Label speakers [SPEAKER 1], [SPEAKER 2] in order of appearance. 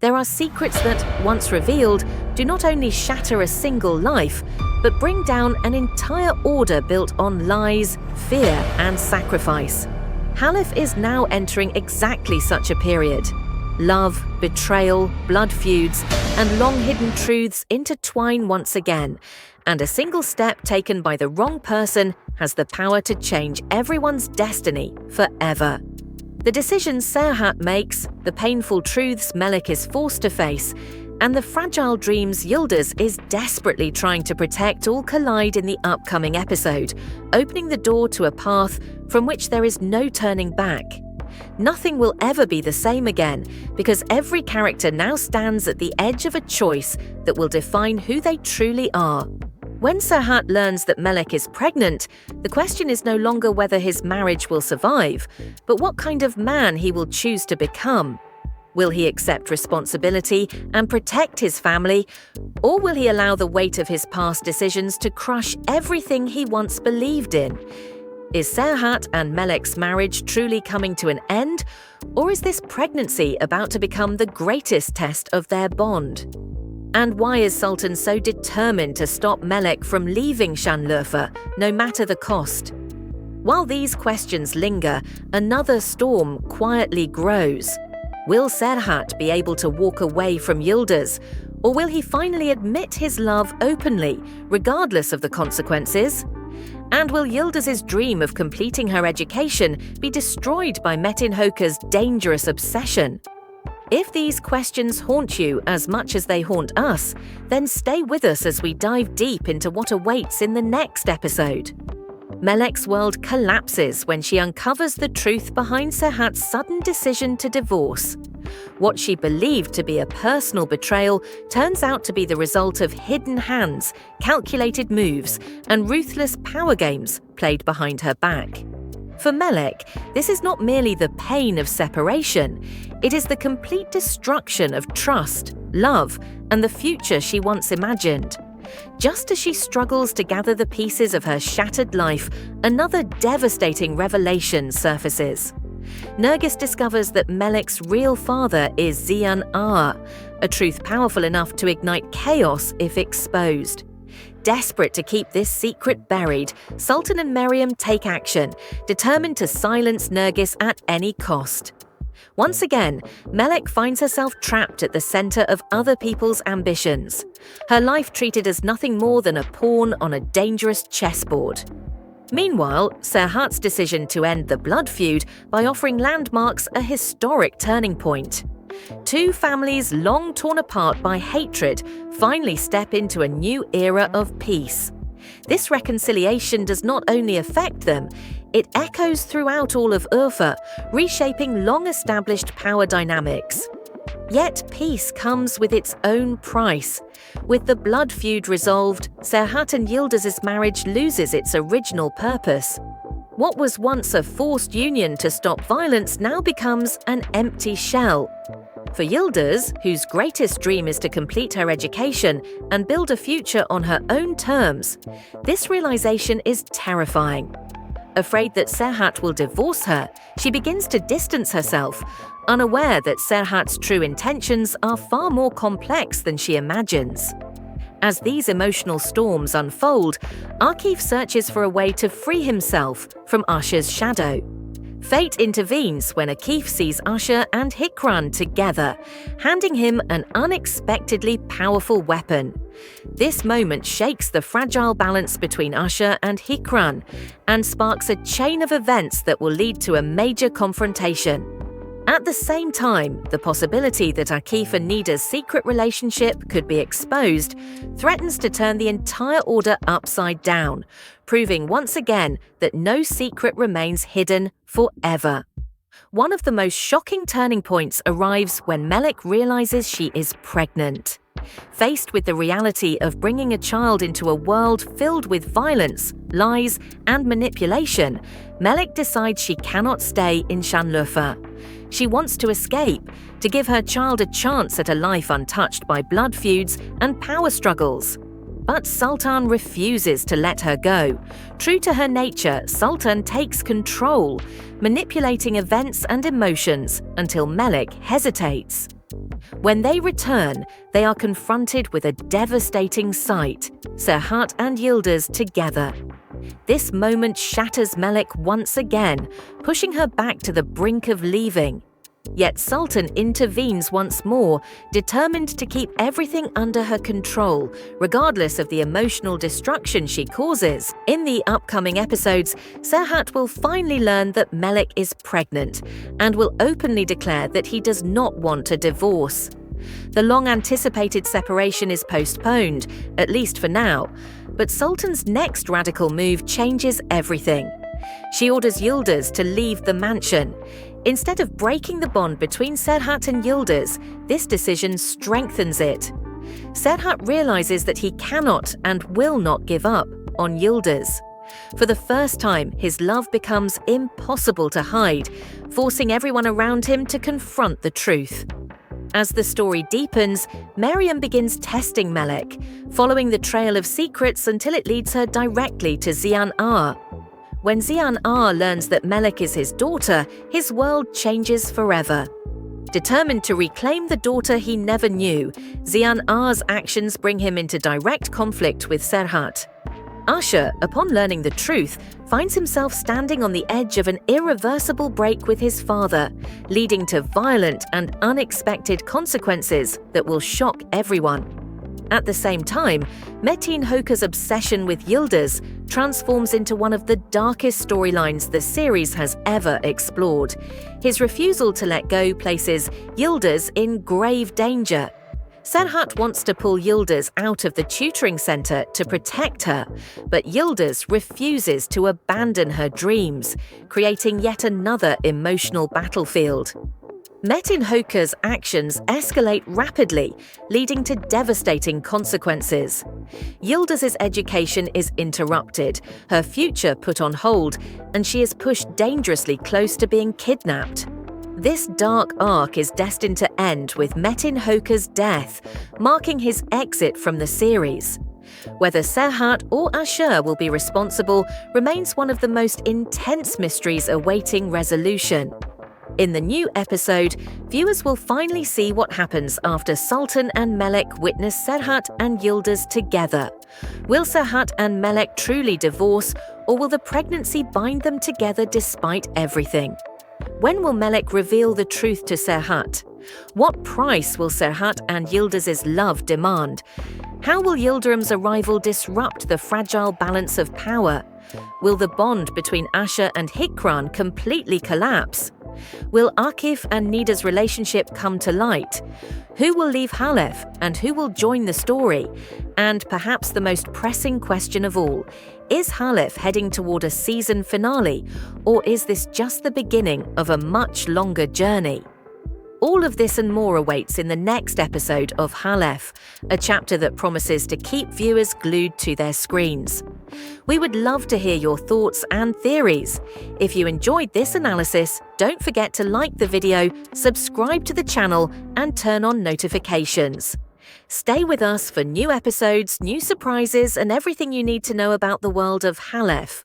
[SPEAKER 1] There are secrets that, once revealed, do not only shatter a single life, but bring down an entire order built on lies, fear, and sacrifice. Halef is now entering exactly such a period. Love, betrayal, blood feuds, and long-hidden truths intertwine once again, and a single step taken by the wrong person has the power to change everyone's destiny forever. The decisions Serhat makes, the painful truths Melek is forced to face, and the fragile dreams Yıldız is desperately trying to protect all collide in the upcoming episode, opening the door to a path from which there is no turning back. Nothing will ever be the same again, because every character now stands at the edge of a choice that will define who they truly are. When Serhat learns that Melek is pregnant, the question is no longer whether his marriage will survive, but what kind of man he will choose to become. Will he accept responsibility and protect his family, or will he allow the weight of his past decisions to crush everything he once believed in? Is Serhat and Melek's marriage truly coming to an end, or is this pregnancy about to become the greatest test of their bond? And why is Sultan so determined to stop Melek from leaving Şanlıurfa, no matter the cost? While these questions linger, another storm quietly grows. Will Serhat be able to walk away from Yıldız, or will he finally admit his love openly, regardless of the consequences? And will Yıldız's dream of completing her education be destroyed by Metin Hoca's dangerous obsession? If these questions haunt you as much as they haunt us, then stay with us as we dive deep into what awaits in the next episode. Melek's world collapses when she uncovers the truth behind Serhat's sudden decision to divorce. What she believed to be a personal betrayal turns out to be the result of hidden hands, calculated moves, and ruthless power games played behind her back. For Melek, this is not merely the pain of separation, it is the complete destruction of trust, love, and the future she once imagined. Just as she struggles to gather the pieces of her shattered life, another devastating revelation surfaces. Nergis discovers that Melek's real father is Ziyan Ağa, a truth powerful enough to ignite chaos if exposed. Desperate to keep this secret buried, Sultan and Meryem take action, determined to silence Nergis at any cost. Once again, Melek finds herself trapped at the center of other people's ambitions, her life treated as nothing more than a pawn on a dangerous chessboard. Meanwhile, Serhat's decision to end the blood feud by offering land marks a historic turning point. Two families long torn apart by hatred finally step into a new era of peace. This reconciliation does not only affect them, it echoes throughout all of Urfa, reshaping long-established power dynamics. Yet peace comes with its own price. With the blood feud resolved, Serhat and Yıldız's marriage loses its original purpose. What was once a forced union to stop violence now becomes an empty shell. For Yıldız, whose greatest dream is to complete her education and build a future on her own terms, this realization is terrifying. Afraid that Serhat will divorce her, she begins to distance herself, unaware that Serhat's true intentions are far more complex than she imagines. As these emotional storms unfold, Akif searches for a way to free himself from Usher's shadow. Fate intervenes when Akif sees Usher and Hikran together, handing him an unexpectedly powerful weapon. This moment shakes the fragile balance between Usher and Hikran and sparks a chain of events that will lead to a major confrontation. At the same time, the possibility that Akif and Nida's secret relationship could be exposed threatens to turn the entire order upside down, proving once again that no secret remains hidden forever. One of the most shocking turning points arrives when Melek realizes she is pregnant. Faced with the reality of bringing a child into a world filled with violence, lies, and manipulation, Melek decides she cannot stay in Şanlıurfa. She wants to escape, to give her child a chance at a life untouched by blood feuds and power struggles. But Sultan refuses to let her go. True to her nature, Sultan takes control, manipulating events and emotions until Melek hesitates. When they return, they are confronted with a devastating sight: Serhat and Yıldız together. This moment shatters Melek once again, pushing her back to the brink of leaving. Yet Sultan intervenes once more, determined to keep everything under her control, regardless of the emotional destruction she causes. In the upcoming episodes, Serhat will finally learn that Melek is pregnant and will openly declare that he does not want a divorce. The long-anticipated separation is postponed, at least for now, but Sultan's next radical move changes everything. She orders Yıldız to leave the mansion. Instead of breaking the bond between Serhat and Yıldız, this decision strengthens it. Serhat realizes that he cannot and will not give up on Yıldız. For the first time, his love becomes impossible to hide, forcing everyone around him to confront the truth. As the story deepens, Meryem begins testing Melek, following the trail of secrets until it leads her directly to Ziyan Ağa. When Ziyan Ağa learns that Melek is his daughter, his world changes forever. Determined to reclaim the daughter he never knew, Ziyan Ağa's actions bring him into direct conflict with Serhat. Asha, upon learning the truth, finds himself standing on the edge of an irreversible break with his father, leading to violent and unexpected consequences that will shock everyone. At the same time, Metin Hoca's obsession with Yıldız transforms into one of the darkest storylines the series has ever explored. His refusal to let go places Yıldız in grave danger. Serhat wants to pull Yıldız out of the tutoring center to protect her, but Yıldız refuses to abandon her dreams, creating yet another emotional battlefield. Metin Hoca's actions escalate rapidly, leading to devastating consequences. Yıldız's education is interrupted, her future put on hold, and she is pushed dangerously close to being kidnapped. This dark arc is destined to end with Metin Hoca's death, marking his exit from the series. Whether Serhat or Asha will be responsible remains one of the most intense mysteries awaiting resolution. In the new episode, viewers will finally see what happens after Sultan and Melek witness Serhat and Yıldız together. Will Serhat and Melek truly divorce, or will the pregnancy bind them together despite everything? When will Melek reveal the truth to Serhat? What price will Serhat and Yıldız's love demand? How will Yıldırım's arrival disrupt the fragile balance of power? Will the bond between Asha and Hikran completely collapse? Will Akif and Nida's relationship come to light? Who will leave Halef and who will join the story? And perhaps the most pressing question of all, is Halef heading toward a season finale, or is this just the beginning of a much longer journey? All of this and more awaits in the next episode of Halef, a chapter that promises to keep viewers glued to their screens. We would love to hear your thoughts and theories. If you enjoyed this analysis, don't forget to like the video, subscribe to the channel, and turn on notifications. Stay with us for new episodes, new surprises, and everything you need to know about the world of Halef.